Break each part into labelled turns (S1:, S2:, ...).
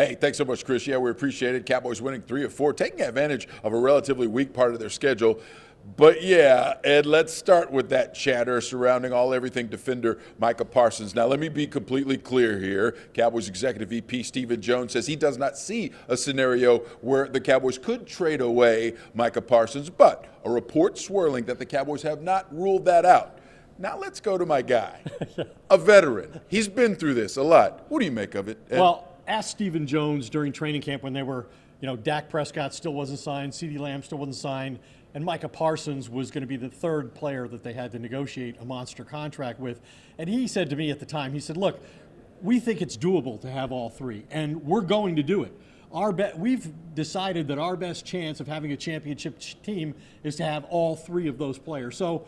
S1: Hey, thanks so much, Chris. Yeah, we appreciate it. Cowboys winning 3 of 4, taking advantage of a relatively weak part of their schedule. But yeah, Ed, let's start with that chatter surrounding everything defender Micah Parsons. Now, let me be completely clear here. Cowboys Executive VP Stephen Jones says he does not see a scenario where the Cowboys could trade away Micah Parsons, but a report swirling that the Cowboys have not ruled that out. Now let's go to my guy, a veteran. He's been through this a lot. What do you make of it, Ed?
S2: Well, ask Stephen Jones during training camp when they were, Dak Prescott still wasn't signed, CeeDee Lamb still wasn't signed, and Micah Parsons was going to be the third player that they had to negotiate a monster contract with. And he said to me at the time, he said, look, we think it's doable to have all three, and we're going to do it. We've decided that our best chance of having a championship team is to have all three of those players. So,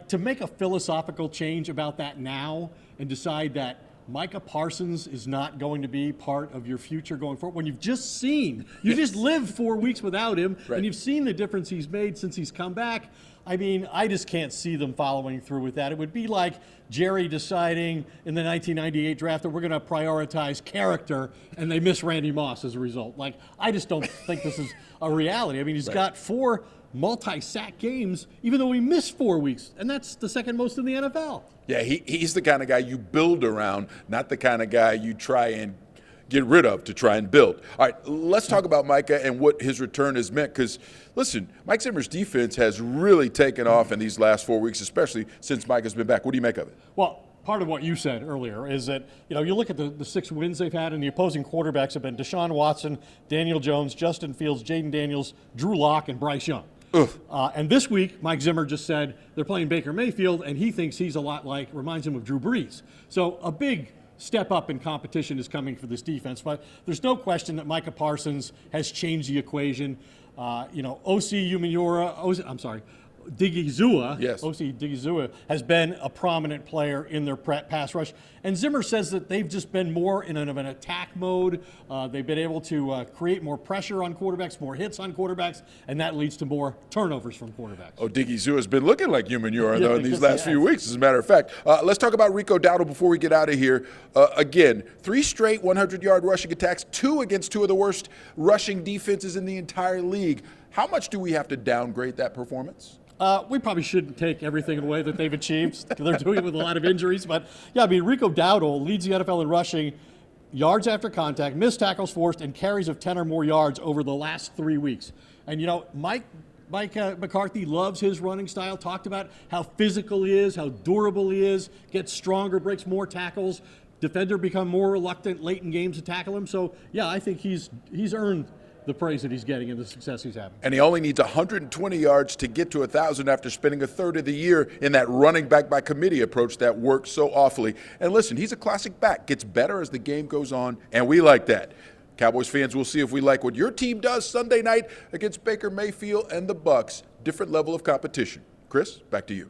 S2: to make a philosophical change about that now and decide that Micah Parsons is not going to be part of your future going forward, when you've just seen, you just lived 4 weeks without him,
S1: right,
S2: and you've seen the difference he's made since he's come back. I mean, I just can't see them following through with that. It would be like Jerry deciding in the 1998 draft that we're going to prioritize character, and they miss Randy Moss as a result. I just don't think this is a reality. I mean, he's got 4 multi-sack games, even though he missed 4 weeks, and that's the second most in the NFL.
S1: Yeah, he's the kind of guy you build around, not the kind of guy you try and get rid of to try and build. All right, let's talk about Micah and what his return has meant, because, listen, Mike Zimmer's defense has really taken off in these last 4 weeks, especially since Micah's been back. What do you make of it?
S2: Well, part of what you said earlier is that, you look at the 6 wins they've had, and the opposing quarterbacks have been Deshaun Watson, Daniel Jones, Justin Fields, Jaden Daniels, Drew Lock, and Bryce Young. And this week, Mike Zimmer just said they're playing Baker Mayfield, and he thinks he's a lot reminds him of Drew Brees. So a big step up in competition is coming for this defense. But there's no question that Micah Parsons has changed the equation. Digizua,
S1: yes.
S2: O.C. Digizua has been a prominent player in their pass rush. And Zimmer says that they've just been more in an attack mode. They've been able to create more pressure on quarterbacks, more hits on quarterbacks, and that leads to more turnovers from quarterbacks.
S1: Oh, Digizua has been looking like Humanura, though, in these last few weeks, as a matter of fact. Let's talk about Rico Dowdle before we get out of here. Again, 3 straight 100-yard rushing attacks, 2 against 2 of the worst rushing defenses in the entire league. How much do we have to downgrade that performance?
S2: We probably shouldn't take everything away that they've achieved. They're doing it with a lot of injuries. But, yeah, I mean, Rico Dowdle leads the NFL in rushing, yards after contact, missed tackles forced, and carries of 10 or more yards over the last 3 weeks. And, Mike McCarthy loves his running style, talked about how physical he is, how durable he is, gets stronger, breaks more tackles. Defender become more reluctant late in games to tackle him. So, yeah, I think he's earned the praise that he's getting and the success he's having.
S1: And he only needs 120 yards to get to 1,000 after spending a third of the year in that running back by committee approach that works so awfully. And listen, he's a classic back. Gets better as the game goes on, and we like that. Cowboys fans, we'll see if we like what your team does Sunday night against Baker Mayfield and the Bucs. Different level of competition. Chris, back to you.